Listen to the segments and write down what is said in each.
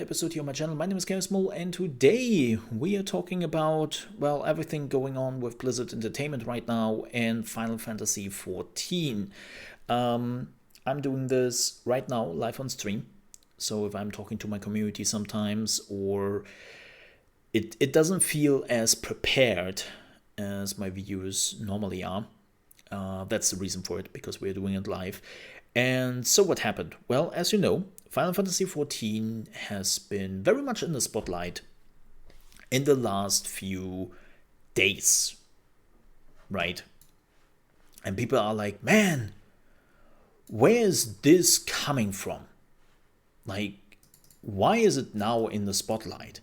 Episode here on my channel. My name is ChaosMole, and today we are talking about, well, everything going on with Blizzard Entertainment right now and Final Fantasy XIV. I'm doing this right now live on stream, so if I'm talking to my community sometimes or it doesn't feel as prepared as my videos normally are, that's the reason for it, because we're doing it live. And so what happened? Well, as you know, Final Fantasy XIV has been very much in the spotlight in the last few days, right? And people are like, man, where is this coming from? Like, why is it now in the spotlight?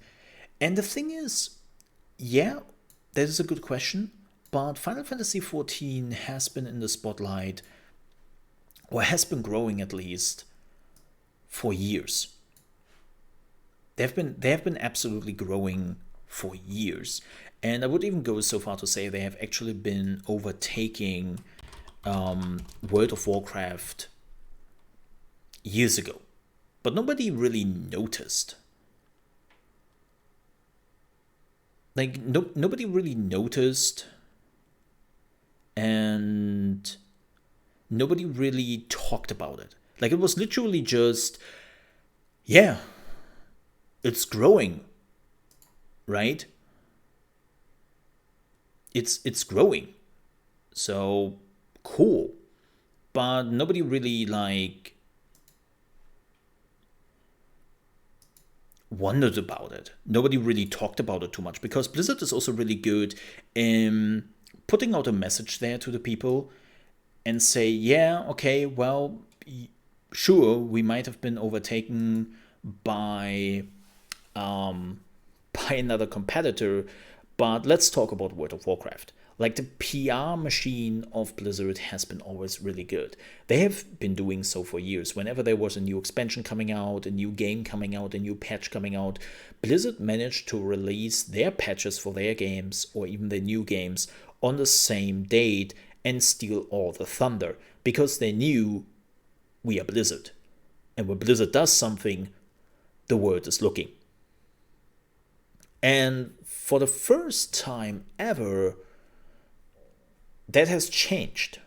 And the thing is, yeah, that is a good question, but Final Fantasy XIV has been in the spotlight, or has been growing at least, for years. They have been absolutely growing for years, and I would even go so far to say they have actually been overtaking World of Warcraft years ago, but nobody really noticed. Like nobody really noticed, and nobody really talked about it. Like it was literally just, yeah, it's growing, right? It's growing. So cool. But nobody really like wondered about it. Nobody really talked about it too much, because Blizzard is also really good in putting out a message there to the people and say, yeah, okay, well, sure, we might have been overtaken by by another competitor, but let's talk about World of Warcraft. Like, the PR machine of Blizzard has been always really good. They have been doing so for years. Whenever there was a new expansion coming out, a new game coming out, a new patch coming out, Blizzard managed to release their patches for their games, or even their new games, on the same date and steal all the thunder, because they knew we are Blizzard. And when Blizzard does something, the world is looking. And for the first time ever, that has changed.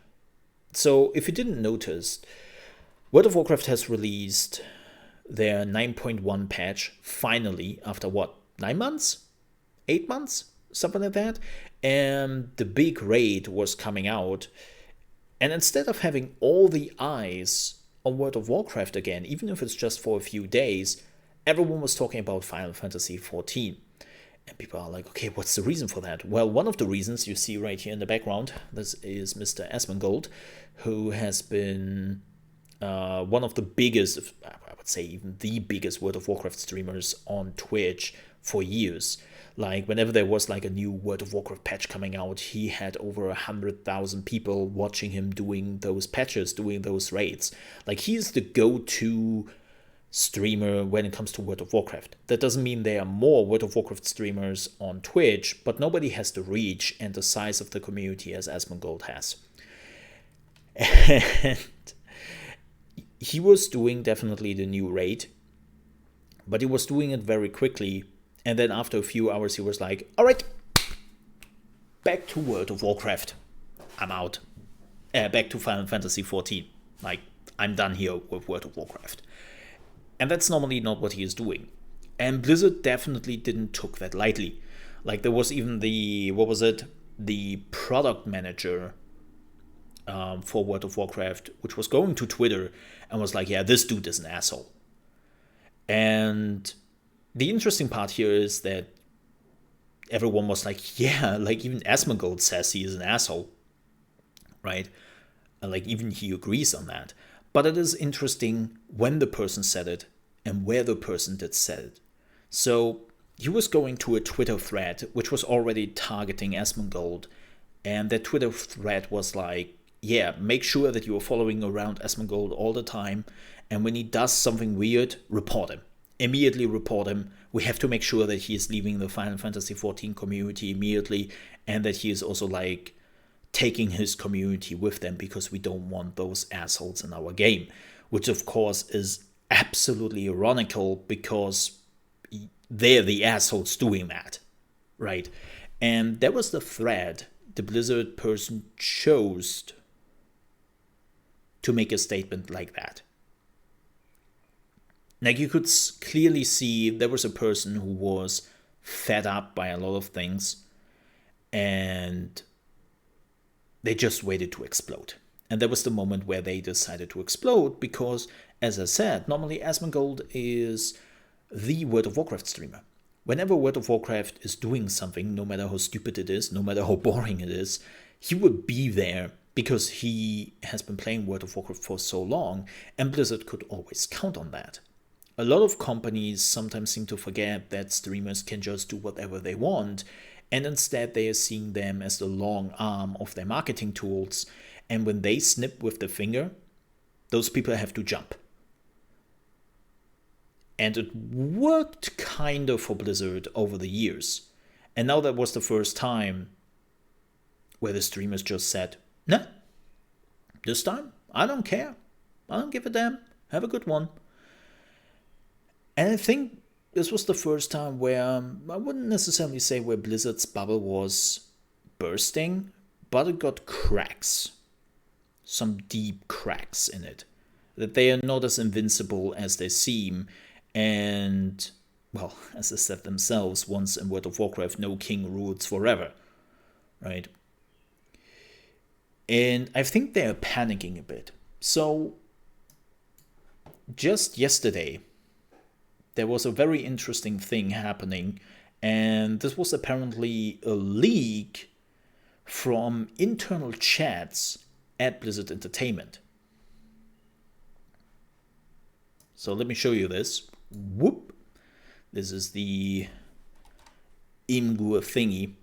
So if you didn't notice, World of Warcraft has released their 9.1 patch finally after what, 9 months? 8 months? Something like that. And the big raid was coming out. And instead of having all the eyes on World of Warcraft again, even if it's just for a few days, everyone was talking about Final Fantasy XIV. And people are like, okay, what's the reason for that? Well, one of the reasons you see right here in the background, this is Mr. Asmongold, who has been one of the biggest, I would say even the biggest World of Warcraft streamers on Twitch for years. Like, whenever there was like a new World of Warcraft patch coming out, he had over 100,000 people watching him doing those patches, doing those raids. Like, he's the go-to streamer when it comes to World of Warcraft. That doesn't mean there are more World of Warcraft streamers on Twitch, but nobody has the reach and the size of the community as Asmongold has. And he was doing definitely the new raid, but he was doing it very quickly. And then after a few hours, he was like, all right, back to World of Warcraft. I'm out. Back to Final Fantasy XIV. Like, I'm done here with World of Warcraft. And that's normally not what he is doing. And Blizzard definitely didn't took that lightly. Like, there was even the, what was it? The product manager for World of Warcraft, which was going to Twitter and was like, yeah, this dude is an asshole. And the interesting part here is that everyone was like, yeah, like even Asmongold says he is an asshole, right? And like even he agrees on that. But it is interesting when the person said it and where the person did said it. So he was going to a Twitter thread which was already targeting Asmongold, and that Twitter thread was like, yeah, make sure that you are following around Asmongold all the time, and when he does something weird, report him. Immediately report him. We have to make sure that he is leaving the Final Fantasy XIV community immediately, and that he is also like taking his community with them, because we don't want those assholes in our game. Which of course is absolutely ironical, because they're the assholes doing that, right? And that was the thread the Blizzard person chose to make a statement like that. Like, you could clearly see there was a person who was fed up by a lot of things, and they just waited to explode. And that was the moment where they decided to explode because, as I said, normally Asmongold is the World of Warcraft streamer. Whenever World of Warcraft is doing something, no matter how stupid it is, no matter how boring it is, he would be there because he has been playing World of Warcraft for so long, and Blizzard could always count on that. A lot of companies sometimes seem to forget that streamers can just do whatever they want, and instead they are seeing them as the long arm of their marketing tools, and when they snip with the finger, those people have to jump. And it worked kind of for Blizzard over the years. And now that was the first time where the streamers just said, nah, this time, I don't care. I don't give a damn. Have a good one. And I think this was the first time where, I wouldn't necessarily say where Blizzard's bubble was bursting, but it got cracks. Some deep cracks in it. That they are not as invincible as they seem. And, well, as they said themselves, once in World of Warcraft, no king rules forever. Right? And I think they're panicking a bit. So, just yesterday, there was a very interesting thing happening, and this was apparently a leak from internal chats at Blizzard Entertainment. So let me show you this. Whoop. This is the Imgur thingy.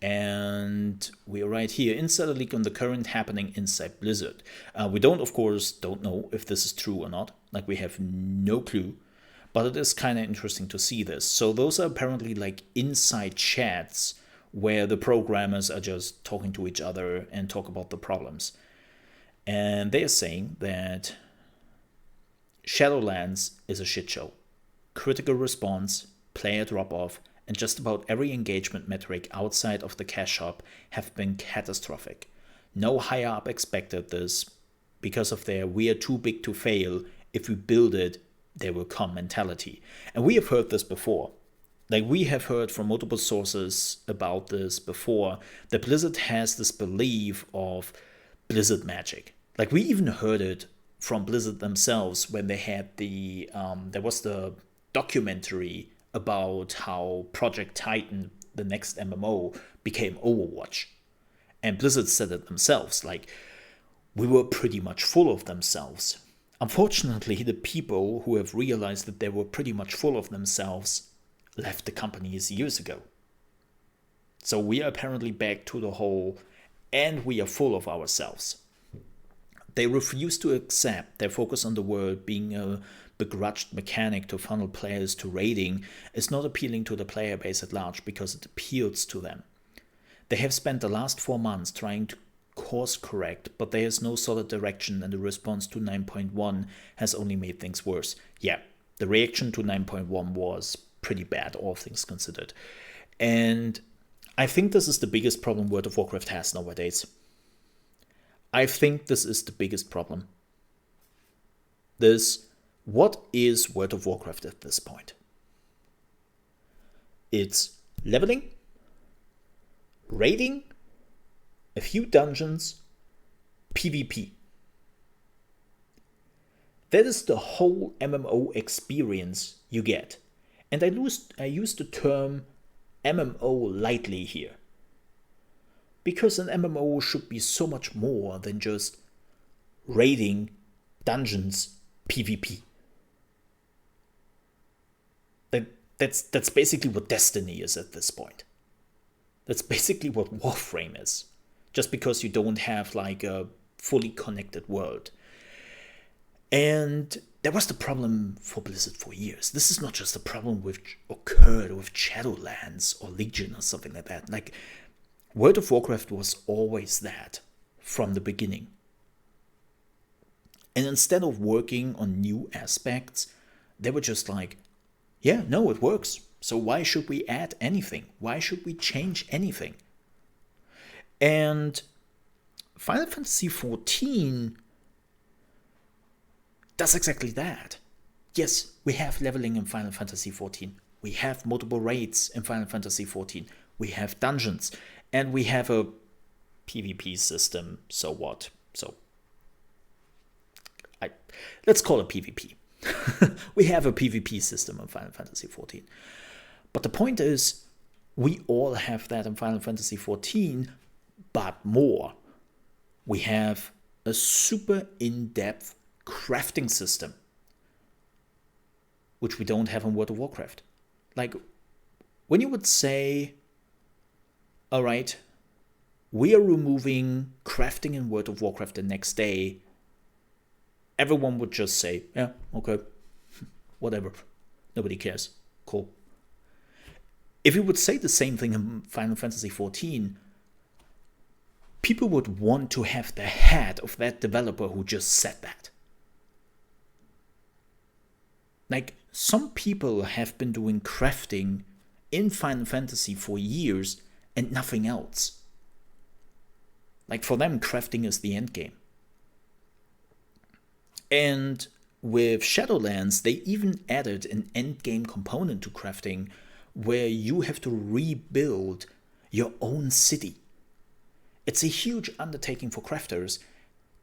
And we're right here. Insider leak on the current happening inside Blizzard. We of course, don't know if this is true or not. Like, we have no clue. But it is kind of interesting to see this. So those are apparently like inside chats where the programmers are just talking to each other and talk about the problems. And they are saying that Shadowlands is a shit show. Critical response, player drop-off, and just about every engagement metric outside of the cash shop have been catastrophic. No higher up expected this because of their "we are too big to fail, if we build it, they will come" mentality. And we have heard this before. Like, we have heard from multiple sources about this before, that Blizzard has this belief of Blizzard magic. Like, we even heard it from Blizzard themselves when they had there was the documentary about how Project Titan, the next MMO, became Overwatch. And Blizzard said it themselves, like, we were pretty much full of themselves. Unfortunately, the people who have realized that they were pretty much full of themselves left the companies years ago. So we are apparently back to the whole, and we are full of ourselves. They refuse to accept their focus on the world being a begrudged mechanic to funnel players to raiding is not appealing to the player base at large because it appeals to them. They have spent the last 4 months trying to course correct, but there is no solid direction, and the response to 9.1 has only made things worse. Yeah, the reaction to 9.1 was pretty bad, all things considered. And I think this is the biggest problem World of Warcraft has nowadays. I think this is the biggest problem. What is World of Warcraft at this point? It's leveling, raiding, a few dungeons, PvP. That is the whole MMO experience you get. And I use the term MMO lightly here. Because an MMO should be so much more than just raiding, dungeons, PvP. That's basically what Destiny is at this point. That's basically what Warframe is. Just because you don't have like a fully connected world. And that was the problem for Blizzard for years. This is not just a problem which occurred with Shadowlands or Legion or something like that. Like, World of Warcraft was always that from the beginning. And instead of working on new aspects, they were just like, Yeah, no, it works. So why should we add anything? Why should we change anything? And Final Fantasy XIV does exactly that. Yes, we have leveling in Final Fantasy XIV. We have multiple raids in Final Fantasy XIV. We have dungeons. And we have a PvP system. So what? Let's call it PvP. We have a PvP system in Final Fantasy XIV. But the point is, we all have that in Final Fantasy XIV, but more. We have a super in-depth crafting system, which we don't have in World of Warcraft. Like, when you would say, all right, we are removing crafting in World of Warcraft the next day, everyone would just say, yeah, okay, whatever, nobody cares, cool. If you would say the same thing in Final Fantasy XIV, people would want to have the head of that developer who just said that. Like, some people have been doing crafting in Final Fantasy for years and nothing else. Like, for them, crafting is the end game. And with Shadowlands, they even added an end game component to crafting where you have to rebuild your own city. It's a huge undertaking for crafters,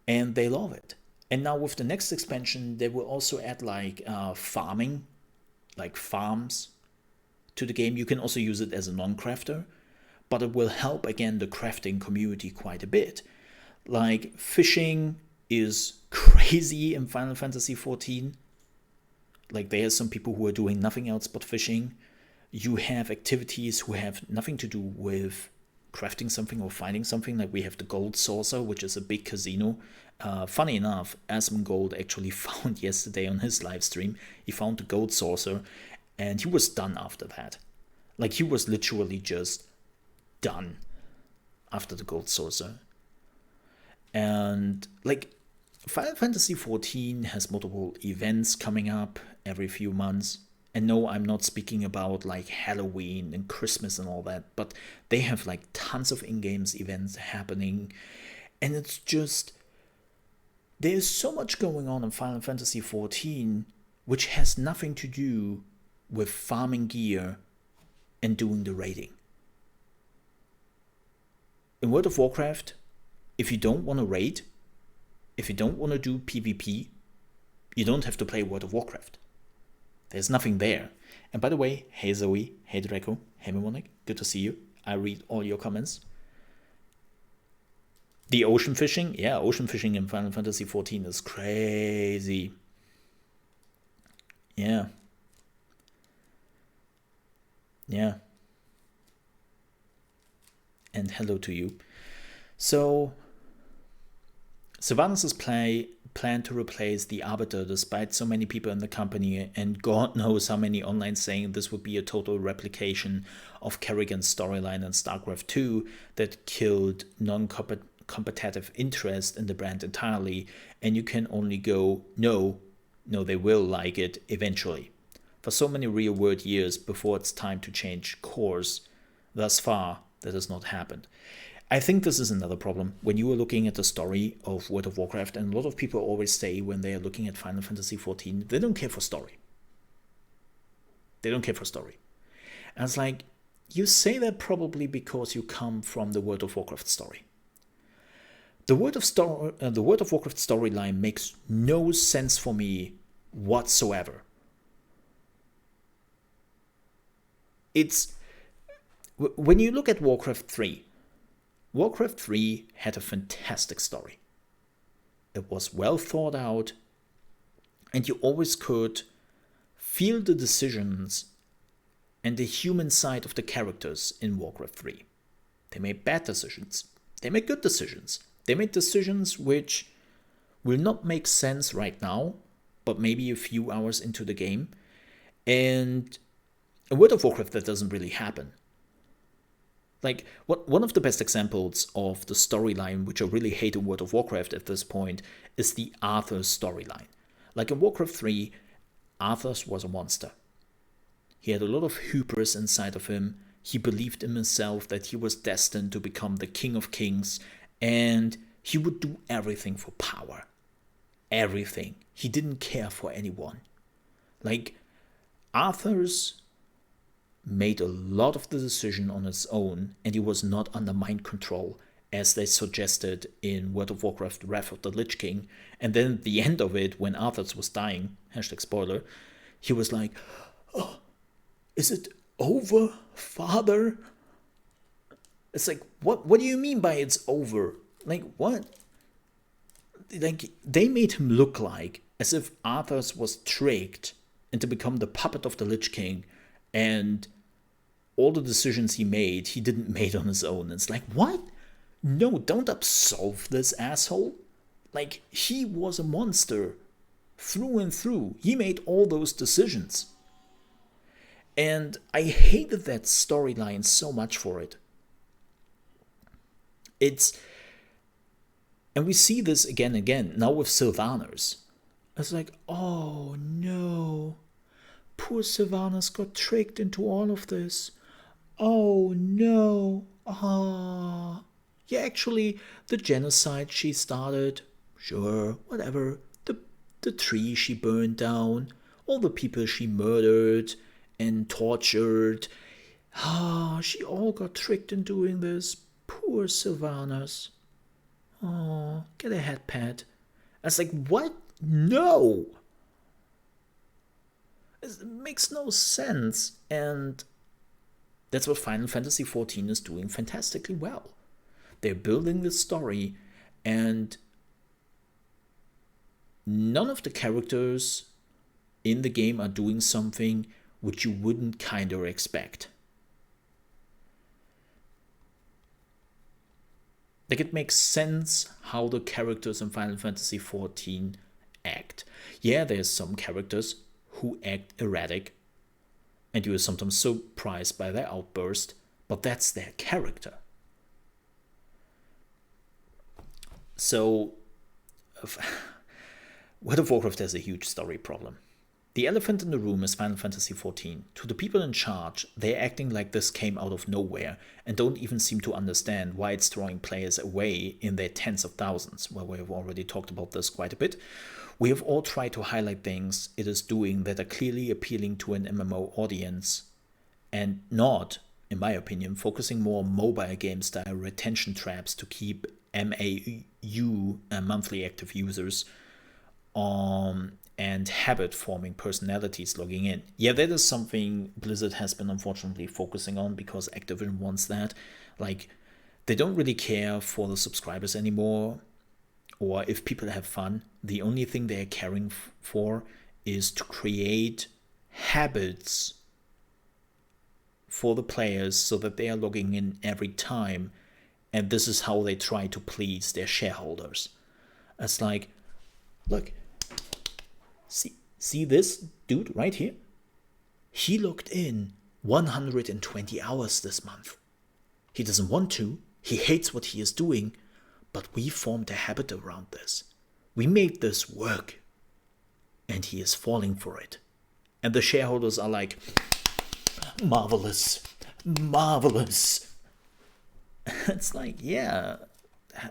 and they love it. And now with the next expansion, they will also add like farming, like farms to the game. You can also use it as a non-crafter, but it will help, again, the crafting community quite a bit. Like, fishing is crazy in Final Fantasy XIV. Like, there are some people who are doing nothing else but fishing. You have activities who have nothing to do with crafting something or finding something. Like, we have the Gold Saucer, which is a big casino. Funny enough, Asmongold actually found yesterday on his live stream, he found the Gold Saucer, and he was done after that. Like, he was literally just done after the Gold Saucer. And, like, Final Fantasy XIV has multiple events coming up every few months. And no, I'm not speaking about like Halloween and Christmas and all that, but they have like tons of in-games events happening. And it's just, there's so much going on in Final Fantasy XIV, which has nothing to do with farming gear and doing the raiding. In World of Warcraft, if you don't want to raid, if you don't want to do PvP, you don't have to play World of Warcraft. There's nothing there. And by the way, hey Zoe, hey Draco, hey Mimonic, good to see you. I read all your comments. The ocean fishing, yeah, ocean fishing in Final Fantasy XIV is crazy. Yeah. Yeah. And hello to you. So, Sylvanas' plan to replace the Arbiter despite so many people in the company, and God knows how many online saying this would be a total replication of Kerrigan's storyline in StarCraft 2 that killed non-competitive interest in the brand entirely, and you can only go, no, they will like it eventually. For so many real-world years before it's time to change course, thus far, that has not happened. I think this is another problem. When you are looking at the story of World of Warcraft, and a lot of people always say when they are looking at Final Fantasy XIV, they don't care for story. They don't care for story. And it's like, you say that probably because you come from the World of Warcraft story. The World of Warcraft storyline makes no sense for me whatsoever. It's, when you look at Warcraft 3, Warcraft 3 had a fantastic story. It was well thought out, and you always could feel the decisions and the human side of the characters in Warcraft 3. They made bad decisions. They made good decisions. They made decisions which will not make sense right now, but maybe a few hours into the game. And in World of Warcraft, that doesn't really happen. Like, one of the best examples of the storyline, which I really hate in World of Warcraft at this point, is the Arthur storyline. Like in Warcraft 3, Arthur was a monster. He had a lot of hubris inside of him. He believed in himself that he was destined to become the king of kings, and he would do everything for power. Everything. He didn't care for anyone. Like, Arthur's made a lot of the decision on his own, and he was not under mind control, as they suggested in World of Warcraft Wrath of the Lich King. And then at the end of it, when Arthas was dying, #spoiler, he was like, "Oh, is it over, father?" It's like, what do you mean by it's over? Like, what? Like, they made him look like as if Arthas was tricked into become the puppet of the Lich King, and all the decisions he made, he didn't make on his own. It's like, what? No, don't absolve this asshole. Like, he was a monster through and through. He made all those decisions. And I hated that storyline so much for it. And we see this again and again, now with Sylvanas. It's like, oh no, poor Sylvanas got tricked into all of this. Oh no, yeah, actually, the genocide she started, sure, whatever. The tree she burned down, all the people she murdered and tortured, she all got tricked in doing this. Poor Sylvanas. Oh, get a head pat. I was like, what? No! It makes no sense. And that's what Final Fantasy XIV is doing fantastically well. They're building this story, and none of the characters in the game are doing something which you wouldn't kind of expect. Like, it makes sense how the characters in Final Fantasy XIV act. Yeah, there's some characters who act erratic, and you are sometimes surprised by their outburst, but that's their character. So, World of Warcraft has a huge story problem. The elephant in the room is Final Fantasy XIV. To the people in charge, they're acting like this came out of nowhere and don't even seem to understand why it's drawing players away in their tens of thousands. Well, we have already talked about this quite a bit. We have all tried to highlight things it is doing that are clearly appealing to an MMO audience, and not, in my opinion, focusing more on mobile game style retention traps to keep MAU, monthly active users, and habit-forming personalities logging in. Yeah, that is something Blizzard has been unfortunately focusing on, because Activision wants that. Like, they don't really care for the subscribers anymore, or if people have fun. The only thing they're caring for is to create habits for the players so that they are logging in every time, and this is how they try to please their shareholders. It's like, look, see this dude right here? He logged in 120 hours this month. He doesn't want to, he hates what he is doing, but we formed a habit around this. We made this work, and he is falling for it. And the shareholders are like, marvelous, marvelous. It's like, yeah,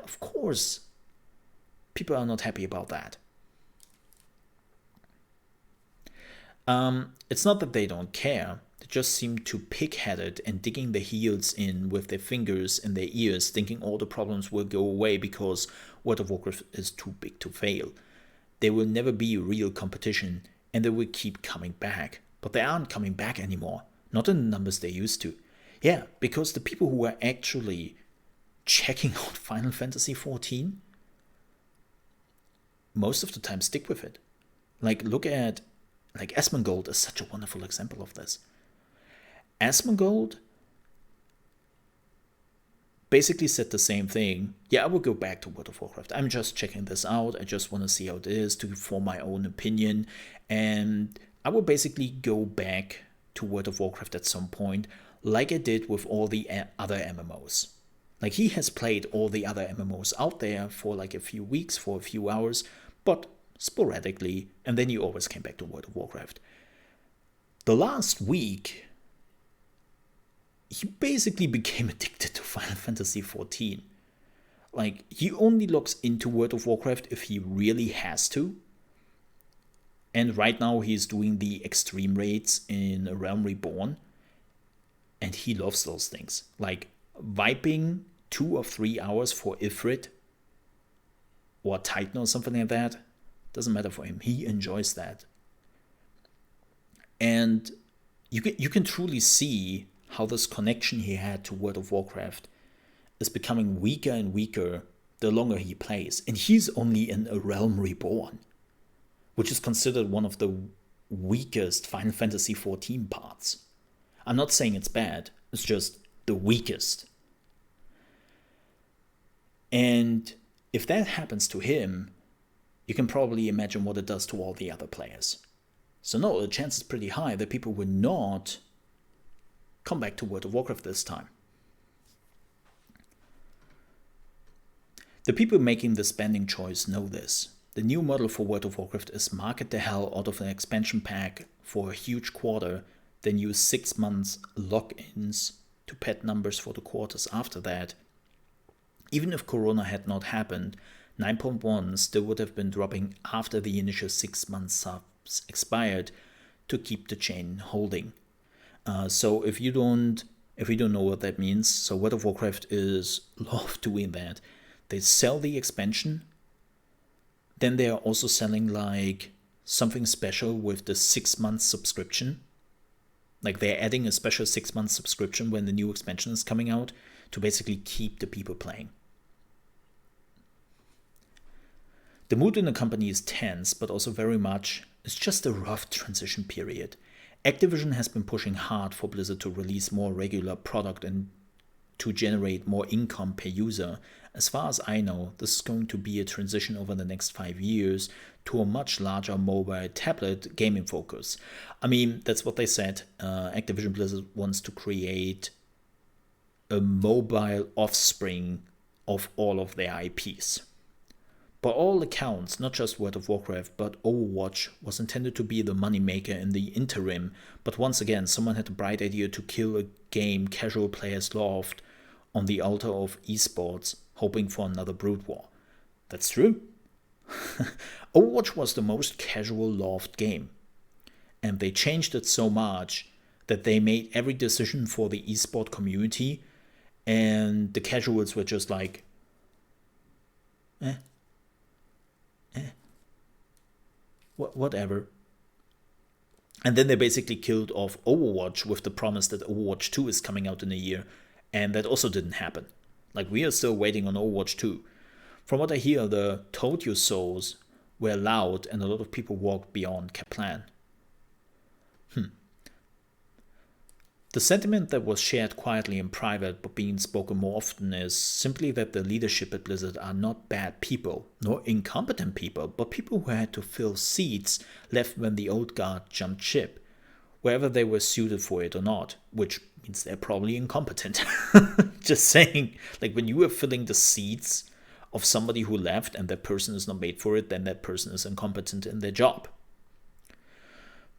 of course. People are not happy about that. It's not that they don't care. They just seem too pig-headed and digging their heels in with their fingers in their ears, thinking all the problems will go away because World of Warcraft is too big to fail. There will never be real competition, and they will keep coming back. But they aren't coming back anymore. Not in the numbers they used to. Yeah, because the people who are actually checking out Final Fantasy XIV, most of the time stick with it. Like, look at, like, Asmongold is such a wonderful example of this. Asmongold basically said the same thing. Yeah, I will go back to World of Warcraft. I'm just checking this out. I just want to see how it is to form my own opinion. And I will basically go back to World of Warcraft at some point, like I did with all the other MMOs. Like, he has played all the other MMOs out there for like a few weeks, for a few hours, but sporadically, and then he always came back to World of Warcraft. the last week, he basically became addicted to Final Fantasy XIV. Like, he only looks into World of Warcraft if he really has to. And right now he's doing the extreme raids in A Realm Reborn. And he loves those things. Like, viping 2 or 3 hours for Ifrit or Titan or something like that, doesn't matter for him. He enjoys that. And you can truly see how this connection he had to World of Warcraft is becoming weaker and weaker the longer he plays. And he's only in A Realm Reborn, which is considered one of the weakest Final Fantasy XIV parts. I'm not saying it's bad, it's just the weakest. And if that happens to him, you can probably imagine what it does to all the other players. So no, the chance is pretty high that people will not come back to World of Warcraft this time. The people making the spending choice know this. The new model for World of Warcraft is market the hell out of an expansion pack for a huge quarter, then use 6 months lock-ins to pad numbers for the quarters after that. Even if Corona had not happened, 9.1 still would have been dropping after the initial 6 months subs expired to keep the chain holding. So if you don't know what that means, so World of Warcraft is love doing that. They sell the expansion, then they are also selling like something special with the 6 month subscription. Like they're adding a special 6 month subscription when the new expansion is coming out to basically keep the people playing. The mood in the company is tense, but also very much, it's just a rough transition period. Activision has been pushing hard for Blizzard to release more regular product and to generate more income per user. As far as I know, this is going to be a transition over the next 5 years to a much larger mobile tablet gaming focus. I mean, that's what they said. Activision Blizzard wants to create a mobile offspring of all of their IPs. By all accounts, not just World of Warcraft, but Overwatch was intended to be the moneymaker in the interim, but once again, someone had the bright idea to kill a game casual players loved on the altar of esports, hoping for another Brood War. That's true. Overwatch was the most casual loved game, and they changed it so much that they made every decision for the esport community, and the casuals were just like, whatever. And then they basically killed off Overwatch with the promise that Overwatch 2 is coming out in a year, and that also didn't happen. Like, we are still waiting on Overwatch 2. From what I hear, the told you so's were loud and a lot of people walked beyond Kaplan. The sentiment that was shared quietly in private but being spoken more often is simply that the leadership at Blizzard are not bad people, nor incompetent people, but people who had to fill seats left when the old guard jumped ship, wherever they were suited for it or not, which means they're probably incompetent. Just saying, like when you are filling the seats of somebody who left and that person is not made for it, then that person is incompetent in their job.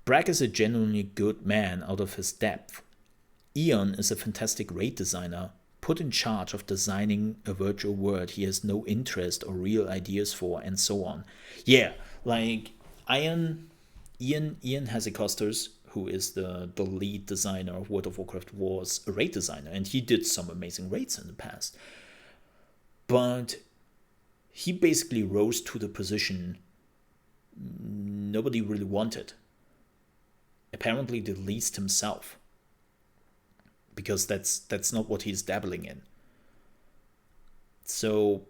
Bragg is a genuinely good man out of his depth. Ian is a fantastic raid designer, put in charge of designing a virtual world he has no interest or real ideas for, and so on. Yeah, like Ian Hasekostas, who is the lead designer of World of Warcraft, was a raid designer, and he did some amazing raids in the past. But he basically rose to the position nobody really wanted. Apparently the least himself. Because that's not what he's dabbling in. So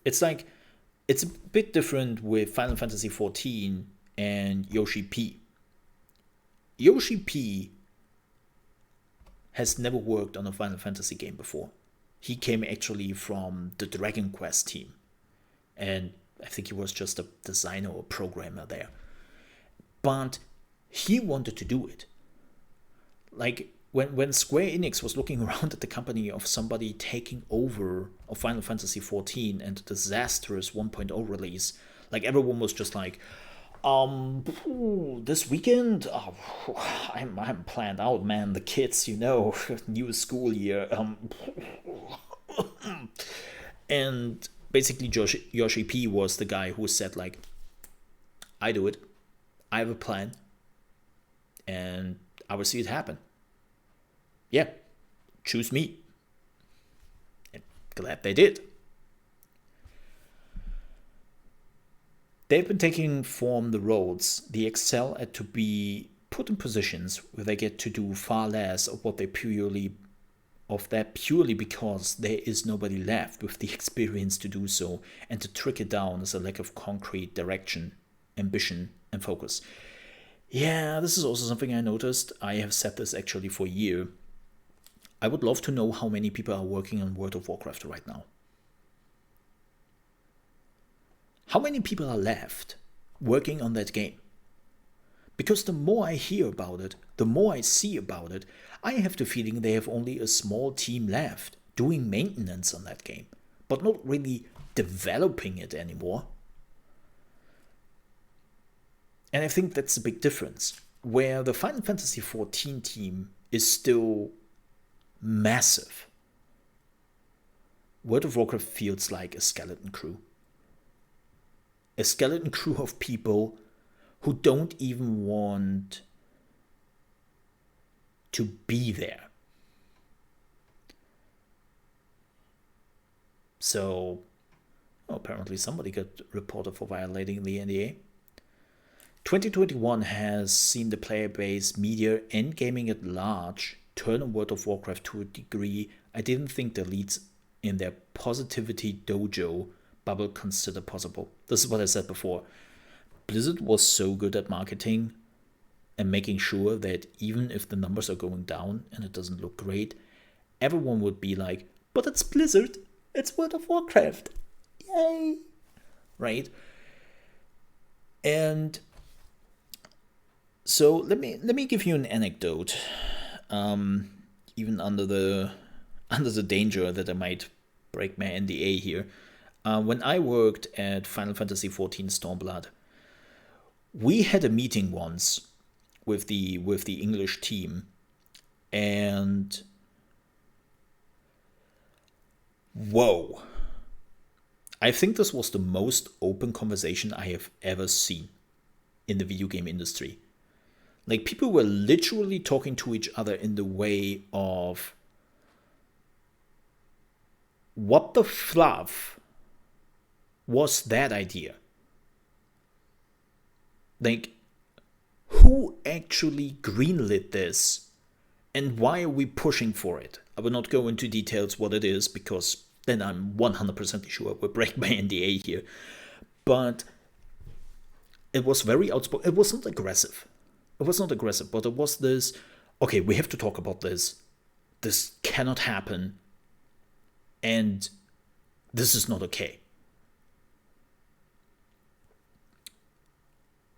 it's like, it's a bit different with Final Fantasy XIV and Yoshi P. Yoshi P has never worked on a Final Fantasy game before. He came actually from the Dragon Quest team. And I think he was just a designer or programmer there. But he wanted to do it. Like, when Square Enix was looking around at the company of somebody taking over of Final Fantasy XIV and the disastrous 1.0 release, like, everyone was just like, This weekend, I'm planned out, man. The kids, new school year. And basically, Yoshi P was the guy who said like, I do it. I have a plan, and I will see it happen. Yeah, choose me. And glad they did. They've been taking form the roles. They excel at to be put in positions where they get to do far less of what they purely because there is nobody left with the experience to do so, and to trick it down is a lack of concrete direction, ambition, and focus. Yeah, this is also something I noticed. I have said this actually for a year. I would love to know how many people are working on World of Warcraft right now. How many people are left working on that game? Because the more I hear about it, the more I see about it, I have the feeling they have only a small team left doing maintenance on that game, but not really developing it anymore. And I think that's a big difference, where the Final Fantasy XIV team is still massive. World of Warcraft feels like a skeleton crew. A skeleton crew of people who don't even want to be there. So, apparently somebody got reported for violating the NDA. 2021 has seen the player base, media, and gaming at large turn on World of Warcraft to a degree I didn't think the leads in their positivity dojo bubble consider possible. This is what I said before. Blizzard was so good at marketing and making sure that even if the numbers are going down and it doesn't look great, everyone would be like, but it's Blizzard, it's World of Warcraft, yay, right? And so let me give you an anecdote, even under the danger that I might break my NDA here. When I worked at Final Fantasy XIV Stormblood, we had a meeting once with the English team, and whoa, I think this was the most open conversation I have ever seen in the video game industry. Like, people were literally talking to each other in the way of, what the fluff was that idea? Like, who actually greenlit this, and why are we pushing for it? I will not go into details what it is, because then I'm 100% sure I will break my NDA here. But it was very outspoken. It was not aggressive. But it was this, okay, we have to talk about this. This cannot happen. And this is not okay.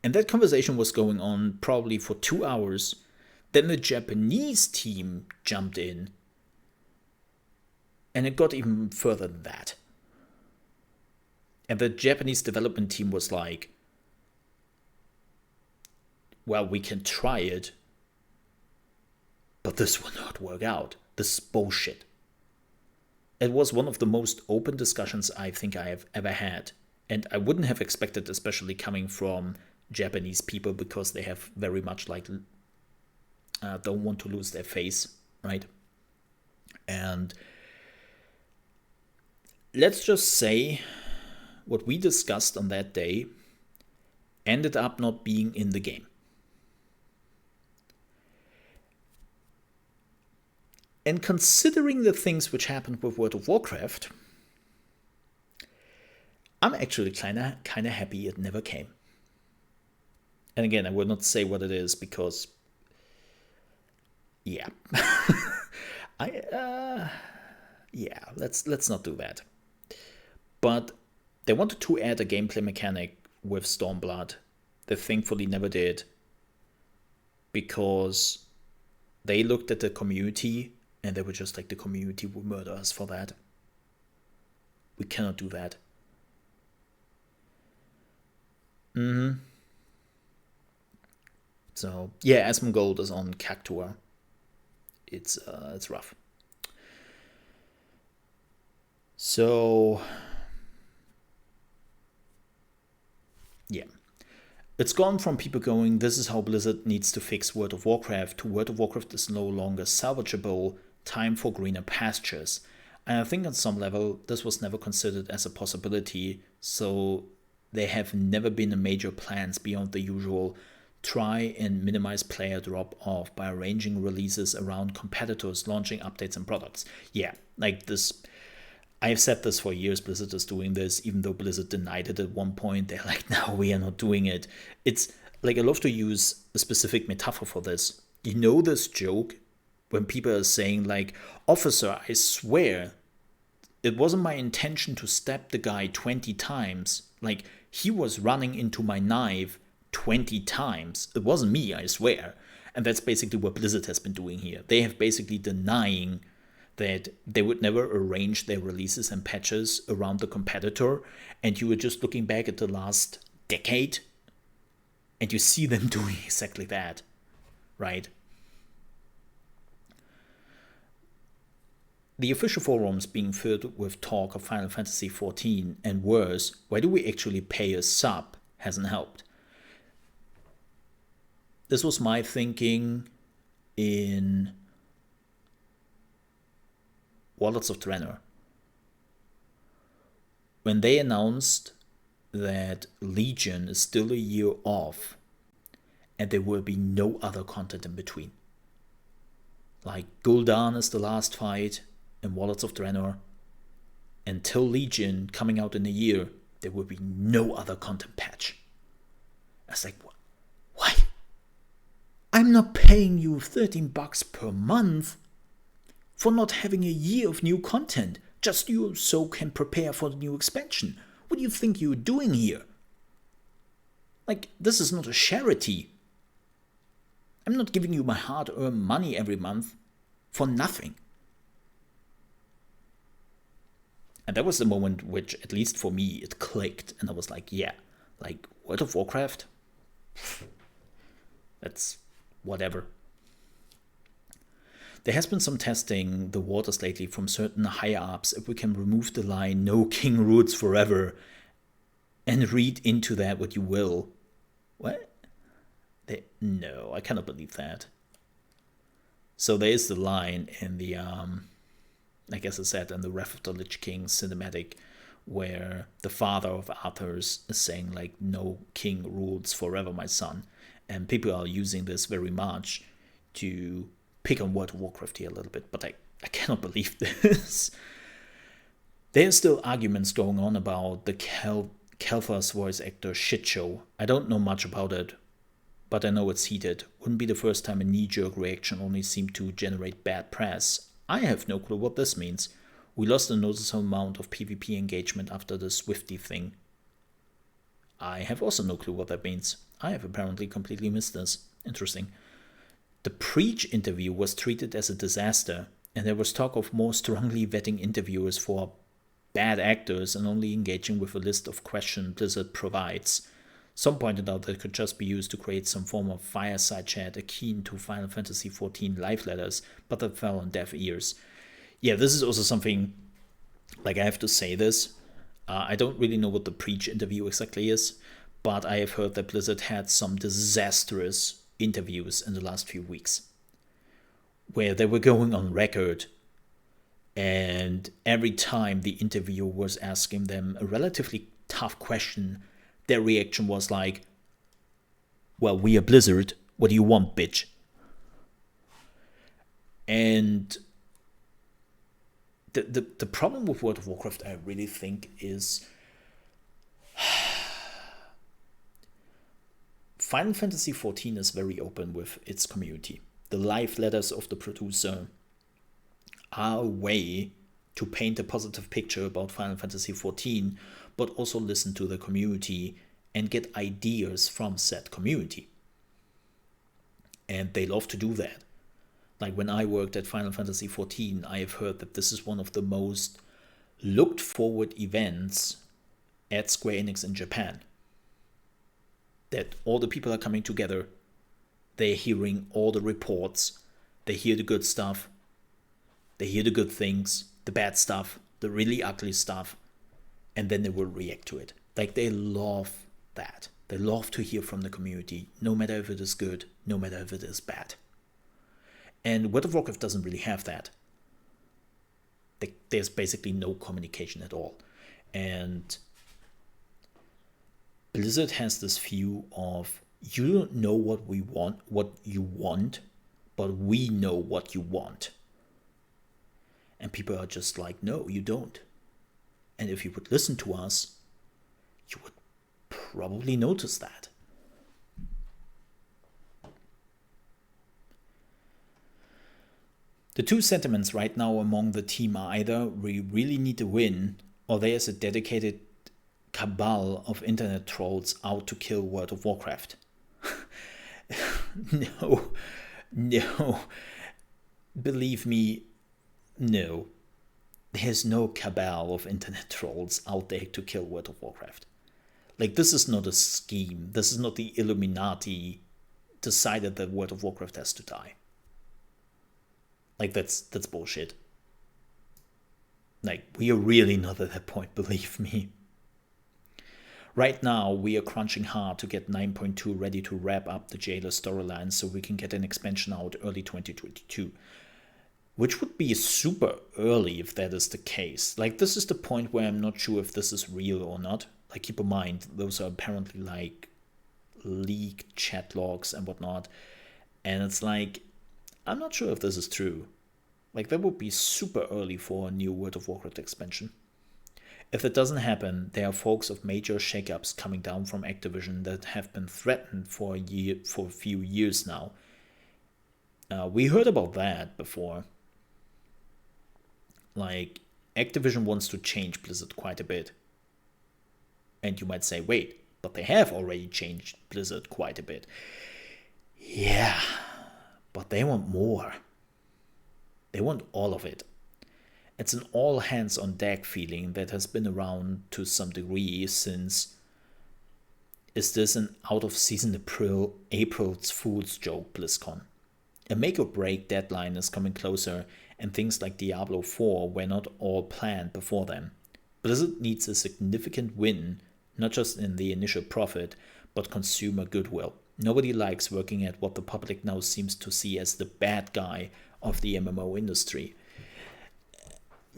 And that conversation was going on probably for 2 hours. Then the Japanese team jumped in. And it got even further than that. And the Japanese development team was like, well, we can try it, but this will not work out. This is bullshit. It was one of the most open discussions I think I have ever had. And I wouldn't have expected, especially coming from Japanese people, because they have very much like don't want to lose their face, right? And let's just say what we discussed on that day ended up not being in the game. And considering the things which happened with World of Warcraft, I'm actually kind of happy it never came. And again, I will not say what it is, because, yeah, let's not do that. But they wanted to add a gameplay mechanic with Stormblood. They thankfully never did, because they looked at the community and they were just like, the community will murder us for that. We cannot do that. So yeah, Asmongold is on Cactua. It's rough. So yeah, it's gone from people going, this is how Blizzard needs to fix World of Warcraft, to World of Warcraft is no longer salvageable, time for greener pastures. And I think on some level, this was never considered as a possibility, so there have never been major plans beyond the usual try and minimize player drop-off by arranging releases around competitors launching updates and products. Yeah, like this, I've said this for years, Blizzard is doing this, even though Blizzard denied it at one point. They're like, no, we are not doing it. It's like, I love to use a specific metaphor for this. You know this joke when people are saying like, officer, I swear, it wasn't my intention to stab the guy 20 times. Like, he was running into my knife 20 times. It wasn't me, I swear. And that's basically what Blizzard has been doing here. They have basically denying that they would never arrange their releases and patches around the competitor, and you were just looking back at the last decade, and you see them doing exactly that, right? The official forums being filled with talk of Final Fantasy XIV, and worse, why do we actually pay a sub, hasn't helped. This was my thinking in Warlords of Draenor. When they announced that Legion is still a year off and there will be no other content in between. Like Gul'dan is the last fight in Warlords of Draenor. Until Legion coming out in a year, there will be no other content patch. I was like, why? I'm not paying you $13 per month for not having a year of new content, just you so can prepare for the new expansion. What do you think you're doing here? Like, this is not a charity. I'm not giving you my hard-earned money every month for nothing. And that was the moment which, at least for me, it clicked. And I was like, yeah, like World of Warcraft? That's whatever. There has been some testing the waters lately from certain higher-ups if we can remove the line "no king rules forever" and read into that what you will. What? No, I cannot believe that. So there is the line in the, I guess I said, in the Wrath of the Lich King cinematic, where the father of Arthur is saying, like, "no king rules forever, my son." And people are using this very much to pick on World of Warcraft here a little bit, but I cannot believe this. There's still arguments going on about the Kel'Thas voice actor shitshow. I don't know much about it, but I know it's heated. Wouldn't be the first time a knee-jerk reaction only seemed to generate bad press. I have no clue what this means. We lost a noticeable amount of PvP engagement after the Swifty thing. I have also no clue what that means. I have apparently completely missed this. Interesting. The Preach interview was treated as a disaster, and there was talk of more strongly vetting interviewers for bad actors and only engaging with a list of questions Blizzard provides. Some pointed out that it could just be used to create some form of fireside chat akin to Final Fantasy XIV live letters, but that fell on deaf ears. Yeah, this is also something, like, I have to say this. I don't really know what the Preach interview exactly is, but I have heard that Blizzard had some disastrous interviews in the last few weeks where they were going on record, and every time the interviewer was asking them a relatively tough question, their reaction was like, "Well, we are Blizzard, what do you want, bitch?" And the problem with World of Warcraft, I really think, is Final Fantasy XIV is very open with its community. The live letters of the producer are a way to paint a positive picture about Final Fantasy XIV, but also listen to the community and get ideas from said community. And they love to do that. Like when I worked at Final Fantasy XIV, I have heard that this is one of the most looked forward events at Square Enix in Japan. That all the people are coming together they're hearing all the reports, they hear the good stuff, they hear the good things, the bad stuff, the really ugly stuff, and then they will react to it. Like, they love that. They love to hear from the community, no matter if it is good, no matter if it is bad. And World of Warcraft doesn't really have that. There's basically no communication at all. And Blizzard has this view of, you don't know what you want, but we know what you want. And people are just like, no, you don't. And if you would listen to us, you would probably notice that. The two sentiments right now among the team are either we really need to win, or there's a dedicated cabal of internet trolls out to kill World of Warcraft. No. Believe me, no. There's no cabal of internet trolls out there to kill World of Warcraft. Like, this is not a scheme. This is not the Illuminati decided that World of Warcraft has to die. Like, that's bullshit. Like, we are really not at that point, believe me. Right now, we are crunching hard to get 9.2 ready to wrap up the Jailer storyline so we can get an expansion out early 2022. Which would be super early if that is the case. Like, this is the point where I'm not sure if this is real or not. Like, keep in mind, those are apparently, like, leaked chat logs and whatnot. And it's like, I'm not sure if this is true. Like, that would be super early for a new World of Warcraft expansion. If that doesn't happen, there are folks of major shakeups coming down from Activision that have been threatened for a few years now. We heard about that before. Like, Activision wants to change Blizzard quite a bit. And you might say, wait, but they have already changed Blizzard quite a bit. Yeah, but they want more. They want all of it. It's an all hands on deck feeling that has been around to some degree since, is this an out of season April's Fool's joke BlizzCon? A make or break deadline is coming closer, and things like Diablo 4 were not all planned before then. Blizzard needs a significant win, not just in the initial profit, but consumer goodwill. Nobody likes working at what the public now seems to see as the bad guy of the MMO industry.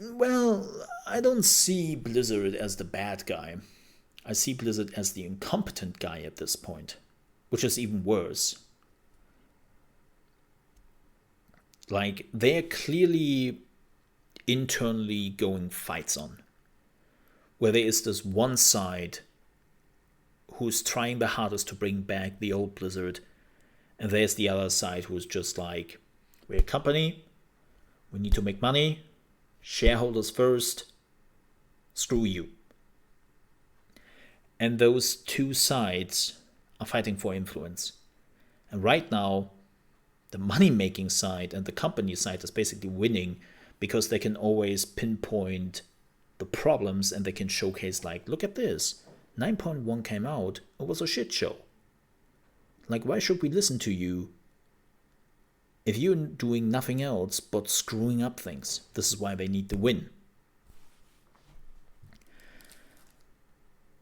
Well, I don't see Blizzard as the bad guy. I see Blizzard as the incompetent guy at this point, which is even worse. Like, they're clearly internally going fights on, where there is this one side who's trying the hardest to bring back the old Blizzard, and there's the other side who's just like, we're a company, we need to make money, shareholders first, screw you. And those two sides are fighting for influence. And right now, the money-making side and the company side is basically winning because they can always pinpoint the problems and they can showcase, like, look at this. 9.1 came out, it was a shit show. Like, why should we listen to you if you're doing nothing else but screwing up things? This is why they need to win.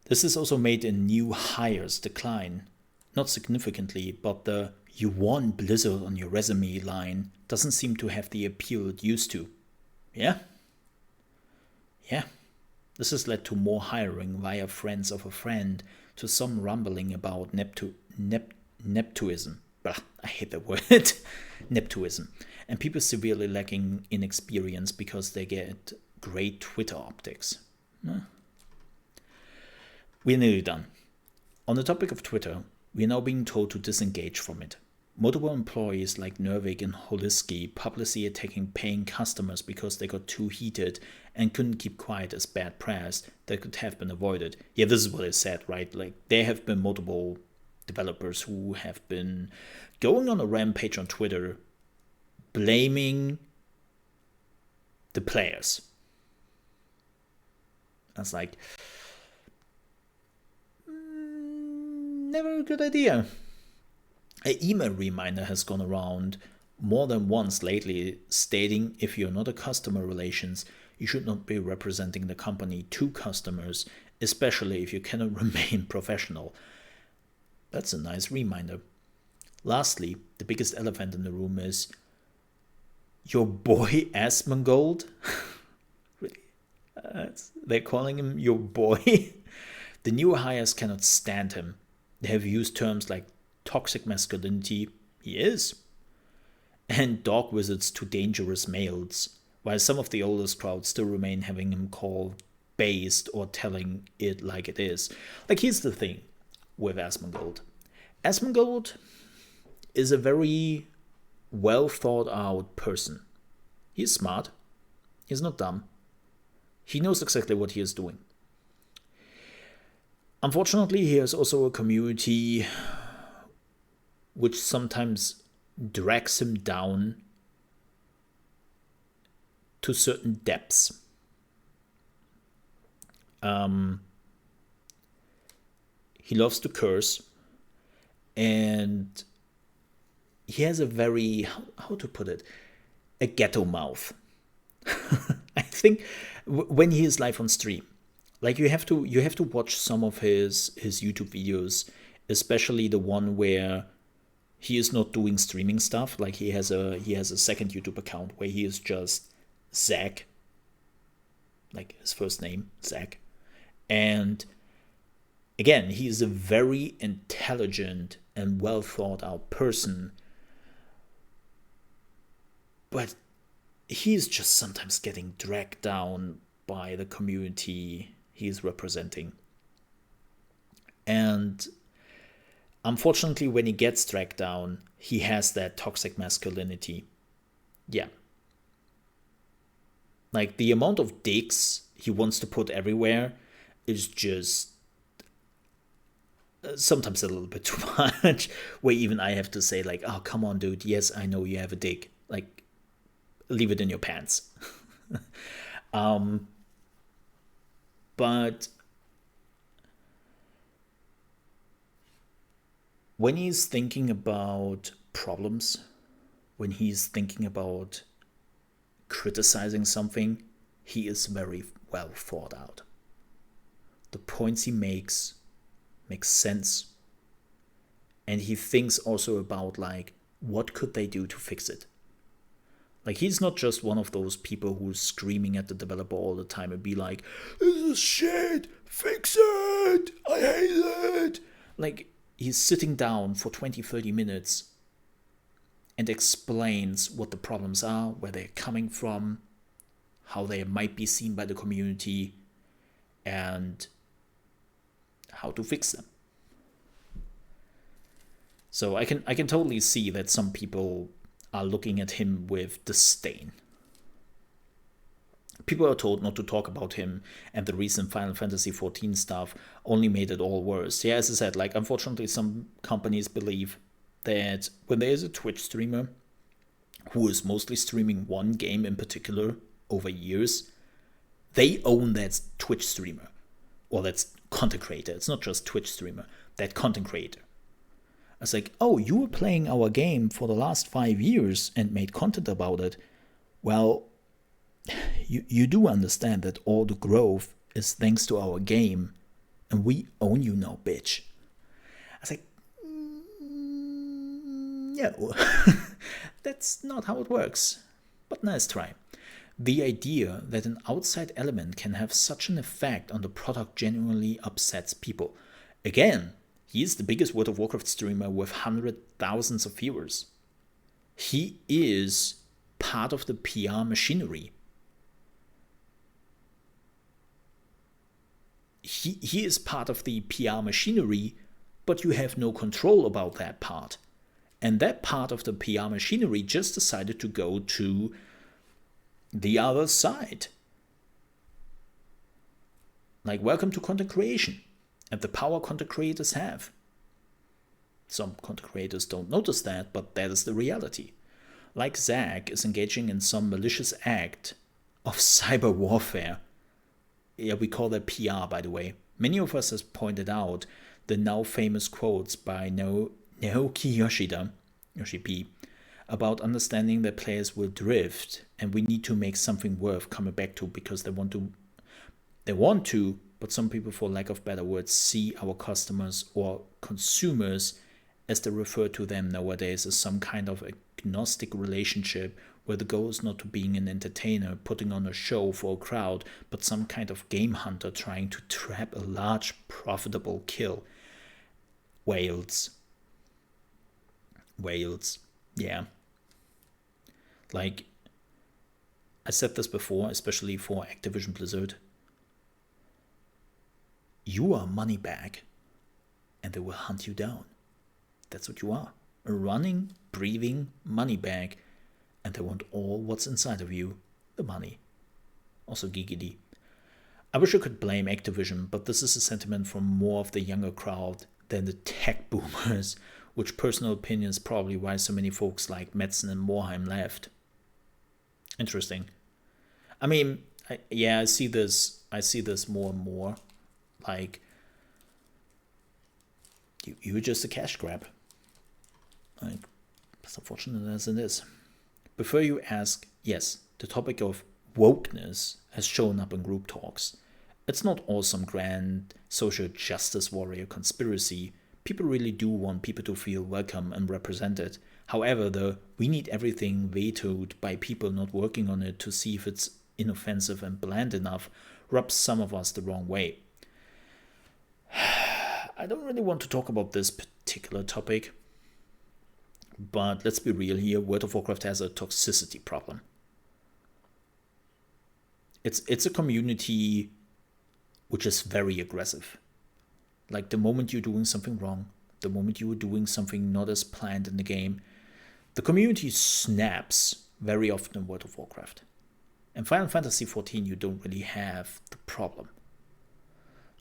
This has also made a new hires decline. Not significantly, but the "you won Blizzard on your resume" line doesn't seem to have the appeal it used to. Yeah? Yeah. This has led to more hiring via friends of a friend, to some rumbling about Neptuism. Blah, I hate that word. Neptuism. And people severely lacking in experience because they get great Twitter optics. We're nearly done. On the topic of Twitter, we are now being told to disengage from it. Multiple employees like Nervig and Holinsky publicly attacking paying customers because they got too heated and couldn't keep quiet as bad press that could have been avoided. Yeah, this is what I said, right? Like, there have been multiple developers who have been going on a rampage on Twitter blaming the players. That's like, never a good idea. An email reminder has gone around more than once lately stating if you're not a customer relations, you should not be representing the company to customers, especially if you cannot remain professional. That's a nice reminder. Lastly, the biggest elephant in the room is your boy Asmongold. Really? They're calling him your boy. The new hires cannot stand him. They have used terms like toxic masculinity, he is, and dog visits to dangerous males, while some of the oldest crowds still remain having him called based or telling it like it is. Like, here's the thing with Asmongold. Asmongold is a very well thought out person. He's smart. He's not dumb. He knows exactly what he is doing. Unfortunately, he has also a community which sometimes drags him down to certain depths. He loves to curse, and he has a very, how to put it, a ghetto mouth. I think when he is live on stream, like, you have to watch some of his YouTube videos, especially the one where he is not doing streaming stuff. Like, he has a second YouTube account where he is just Zach, like his first name, Zach. And again, he is a very intelligent and well thought out person, but he's just sometimes getting dragged down by the community he's representing. And unfortunately, when he gets dragged down, he has that toxic masculinity. Yeah. Like, the amount of dicks he wants to put everywhere is just sometimes a little bit too much, where even I have to say, like, oh, come on, dude, yes, I know you have a dick. Like, leave it in your pants. But when he's thinking about problems, when he's thinking about criticizing something, he is very well thought out. The points he makes sense. And he thinks also about, like, what could they do to fix it? Like, he's not just one of those people who's screaming at the developer all the time and be like, this is shit, fix it, I hate it. Like, he's sitting down for 20-30 minutes and explains what the problems are, where they're coming from, how they might be seen by the community, and how to fix them. So I can totally see that some people are looking at him with disdain. People are told not to talk about him, and the recent Final Fantasy XIV stuff only made it all worse. Yeah, as I said, like, unfortunately, some companies believe that when there is a Twitch streamer who is mostly streaming one game in particular over years, they own that Twitch streamer. Or that's content creator. It's not just Twitch streamer, that content creator. It's like, oh, you were playing our game for the last 5 years and made content about it. Well, you do understand that all the growth is thanks to our game, and we own you now, bitch. I was like, no, that's not how it works. But nice try. The idea that an outside element can have such an effect on the product genuinely upsets people. Again, he is the biggest World of Warcraft streamer with hundreds of thousands of viewers. He is part of the PR machinery. He is part of the PR machinery, but you have no control about that part. And that part of the PR machinery just decided to go to the other side. Like, welcome to content creation and the power content creators have. Some content creators don't notice that, but that is the reality. Like, Zach is engaging in some malicious act of cyber warfare. Yeah, we call that PR, by the way. Many of us have pointed out the now famous quotes by Naoki Yoshi P, about understanding that players will drift and we need to make something worth coming back to because they want to, but some people, for lack of better words, see our customers or consumers, as they refer to them nowadays, as some kind of agnostic relationship where the goal is not to being an entertainer putting on a show for a crowd, but some kind of game hunter trying to trap a large profitable kill. Whales. Yeah. Like, I said this before, especially for Activision Blizzard. You are money bag, and they will hunt you down. That's what you are. A running, breathing money bag, and they want all what's inside of you, the money. Also giggity. I wish I could blame Activision, but this is a sentiment from more of the younger crowd than the tech boomers, which personal opinion is probably why so many folks like Metzen and Morheim left. Interesting. I mean, I see this more and more. Like, you're just a cash grab. Like, as unfortunate as it is. Before you ask, yes, the topic of wokeness has shown up in group talks. It's not all some grand social justice warrior conspiracy. People really do want people to feel welcome and represented. However, the we need everything vetoed by people not working on it to see if it's inoffensive and bland enough rubs some of us the wrong way. I don't really want to talk about this particular topic, but let's be real here. World of Warcraft has a toxicity problem. It's a community which is very aggressive. Like, the moment you're doing something wrong, the moment you are doing something not as planned in the game, the community snaps very often in World of Warcraft. In Final Fantasy XIV, you don't really have the problem.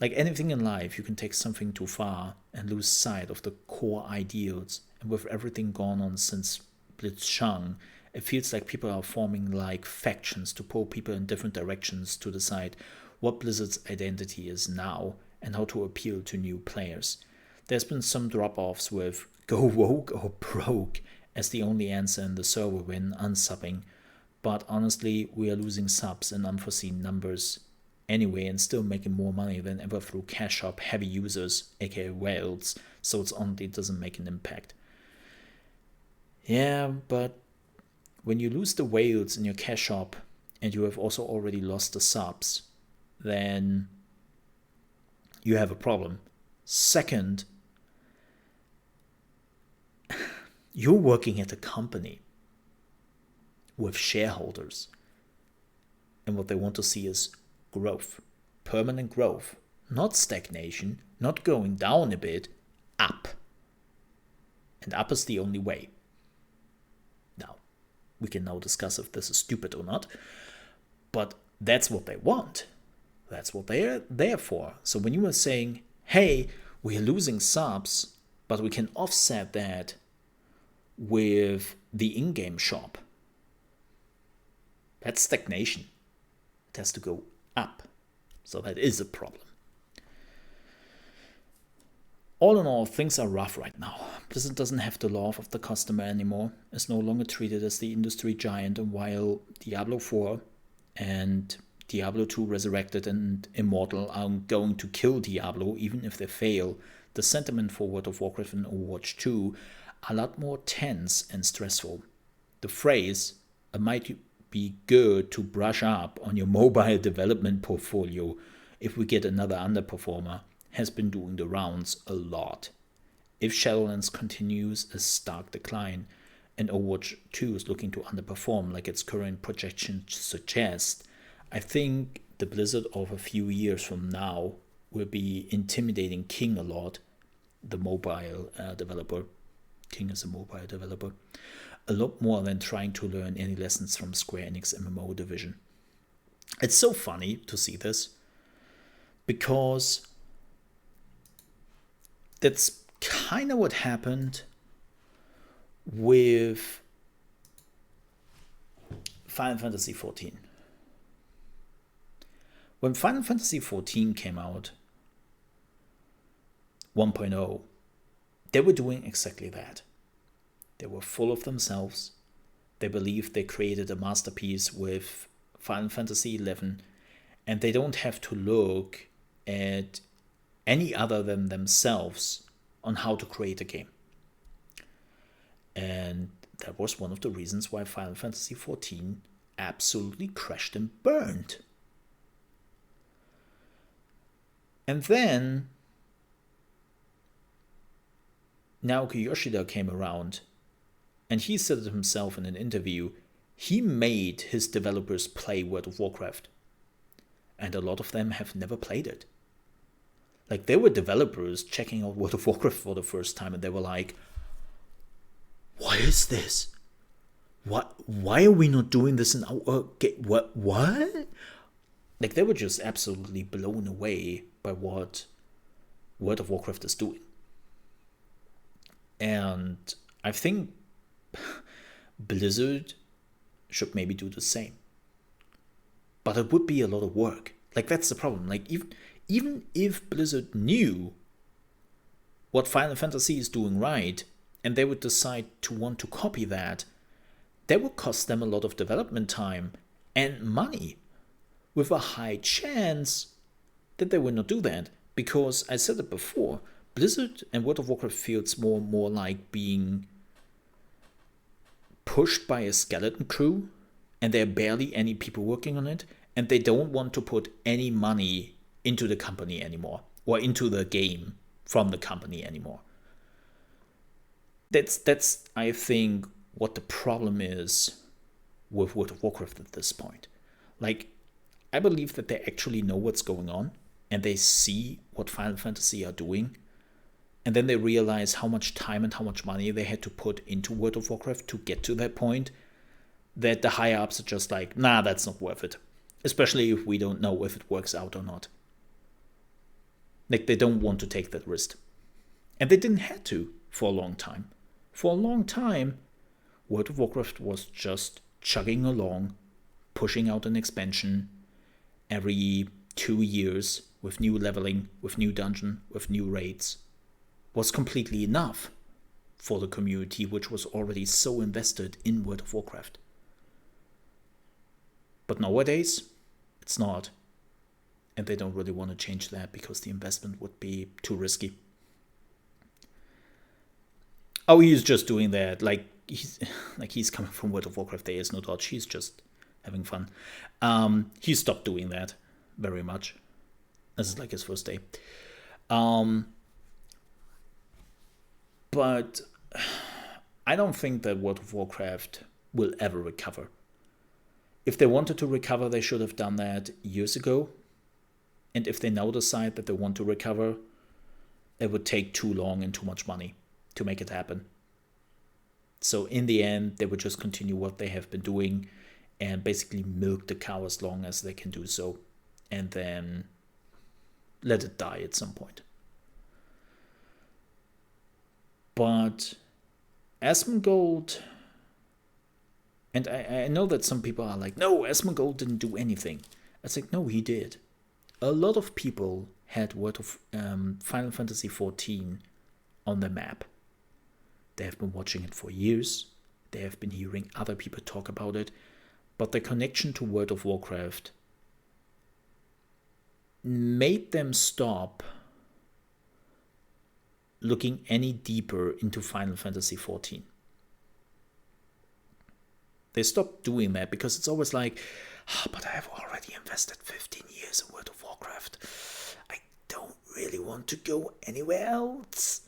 Like anything in life, you can take something too far and lose sight of the core ideals. And with everything gone on since Blitzchung, it feels like people are forming like factions to pull people in different directions to decide what Blizzard's identity is now and how to appeal to new players. There's been some drop-offs with go woke or broke as the only answer in the server when unsubbing, but honestly, we are losing subs in unforeseen numbers anyway and still making more money than ever through cash shop heavy users, aka whales, so it honestly doesn't make an impact. Yeah, but when you lose the whales in your cash shop and you have also already lost the subs, then you have a problem. Second, you're working at a company with shareholders, and what they want to see is growth, permanent growth, not stagnation, not going down a bit, up. And up is the only way. Now, we can now discuss if this is stupid or not, but that's what they want. That's what they're there for. So when you are saying, hey, we're losing subs, but we can offset that with the in-game shop, that's stagnation. It has to go up. So that is a problem. All in all, things are rough right now. Blizzard doesn't have the love of the customer anymore, is no longer treated as the industry giant, and while Diablo 4 and Diablo 2 Resurrected and Immortal are going to kill Diablo even if they fail, the sentiment for World of Warcraft and Overwatch 2 are a lot more tense and stressful. The phrase, it might be good to brush up on your mobile development portfolio if we get another underperformer, has been doing the rounds a lot. If Shadowlands continues a stark decline and Overwatch 2 is looking to underperform like its current projections suggest, I think the Blizzard of a few years from now will be intimidating King a lot, the mobile developer. King is a mobile developer. A lot more than trying to learn any lessons from Square Enix MMO division. It's so funny to see this, because that's kind of what happened with Final Fantasy XIV. When Final Fantasy XIV came out, 1.0, They were doing exactly that. They were full of themselves. They believed they created a masterpiece with Final Fantasy XI, and they don't have to look at any other than themselves on how to create a game. And that was one of the reasons why Final Fantasy XIV absolutely crashed and burned. And then Naoki Yoshida came around, and he said it himself in an interview, he made his developers play World of Warcraft. And a lot of them have never played it. Like, there were developers checking out World of Warcraft for the first time, and they were like, what is this? Why are we not doing this in our game? What? Like, they were just absolutely blown away by what World of Warcraft is doing. And I think Blizzard should maybe do the same. But it would be a lot of work. Like, that's the problem. Like, even if Blizzard knew what Final Fantasy is doing right, and they would decide to want to copy that would cost them a lot of development time and money, with a high chance that they will not do that. Because, I said it before, Blizzard and World of Warcraft feels more and more like being pushed by a skeleton crew, and there are barely any people working on it, and they don't want to put any money into the company anymore, or into the game from the company anymore. That's I think what the problem is with World of Warcraft at this point. Like, I believe that they actually know what's going on, and they see what Final Fantasy are doing, and then they realize how much time and how much money they had to put into World of Warcraft to get to that point, that the higher ups are just like, nah, that's not worth it. Especially if we don't know if it works out or not. Like, they don't want to take that risk. And they didn't have to for a long time. For a long time, World of Warcraft was just chugging along, pushing out an expansion every 2 years with new leveling, with new dungeon, with new raids, was completely enough for the community, which was already so invested in World of Warcraft. But nowadays, it's not. And they don't really want to change that because the investment would be too risky. Oh, he's just doing that. Like he's coming from World of Warcraft. There is no doubt. He's just having fun. He stopped doing that very much. This is like his first day. But I don't think that World of Warcraft will ever recover. If they wanted to recover, they should have done that years ago. And if they now decide that they want to recover, it would take too long and too much money to make it happen. So in the end, they would just continue what they have been doing and basically milk the cow as long as they can do so, and then let it die at some point. But Asmongold, and I know that some people are like, no, Asmongold didn't do anything. It's like, no, he did. A lot of people had World of Final Fantasy XIV on the map. They have been watching it for years. They have been hearing other people talk about it. But the connection to World of Warcraft made them stop looking any deeper into Final Fantasy XIV. They stopped doing that because it's always like, but I have already invested 15 years in World of Warcraft. I don't really want to go anywhere else.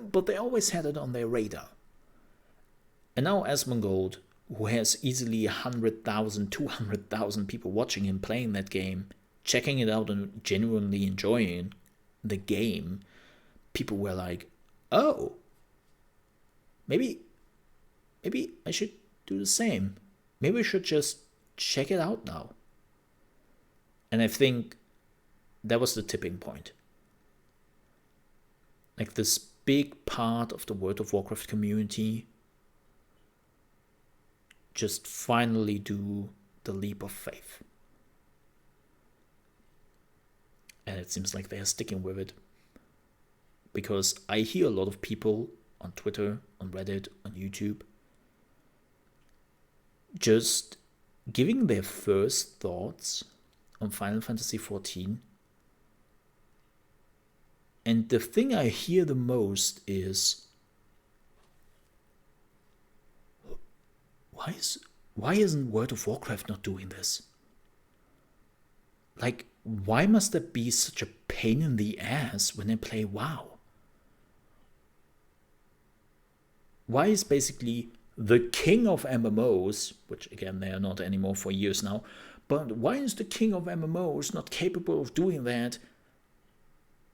But they always had it on their radar. And now Asmongold, who has easily 100,000, 200,000 people watching him playing that game, checking it out and genuinely enjoying the game, people were like, oh, maybe I should do the same. Maybe I should just check it out now. And I think that was the tipping point. Like, this big part of the World of Warcraft community just finally do the leap of faith. And it seems like they are sticking with it. because I hear a lot of people on Twitter, on Reddit, on YouTube, just giving their first thoughts on Final Fantasy XIV. And the thing I hear the most is, why isn't World of Warcraft not doing this? Like, why must that be such a pain in the ass when they play WoW? Why is basically the king of MMOs, which again they are not anymore for years now, but why is the king of MMOs not capable of doing that?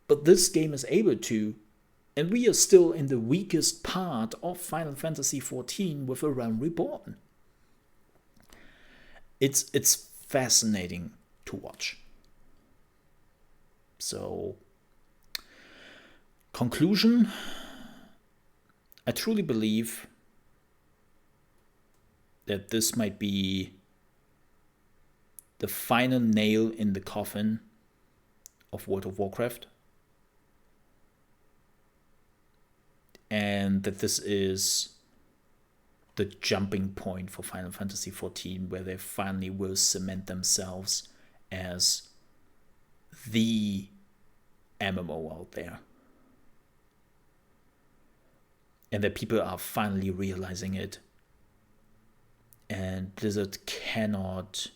But this game is able to, and we are still in the weakest part of Final Fantasy XIV with A Realm Reborn. It's fascinating to watch. So, conclusion, I truly believe that this might be the final nail in the coffin of World of Warcraft. And that this is the jumping point for Final Fantasy XIV, where they finally will cement themselves as the MMO out there. And that people are finally realizing it. And Blizzard cannot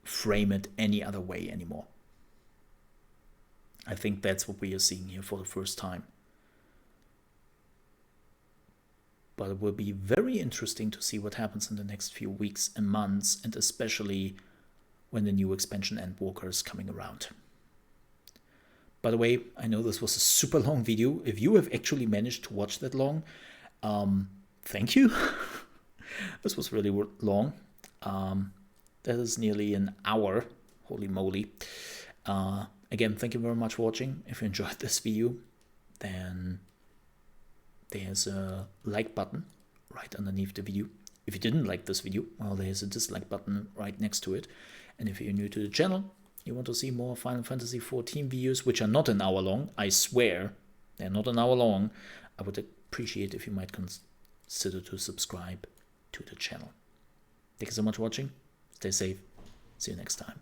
frame it any other way anymore. I think that's what we are seeing here for the first time. But it will be very interesting to see what happens in the next few weeks and months, and especially when the new expansion Endwalker is coming around. By the way, I know this was a super long video. If you have actually managed to watch that long, thank you. This was really long. That is nearly an hour. Holy moly. Again, thank you very much for watching. If you enjoyed this video, then there's a like button right underneath the video. If you didn't like this video, well, there's a dislike button right next to it. And if you're new to the channel, you want to see more Final Fantasy XIV videos, which are not an hour long, I swear, they're not an hour long, I would appreciate if you might consider to subscribe to the channel. Thank you so much for watching. Stay safe. See you next time.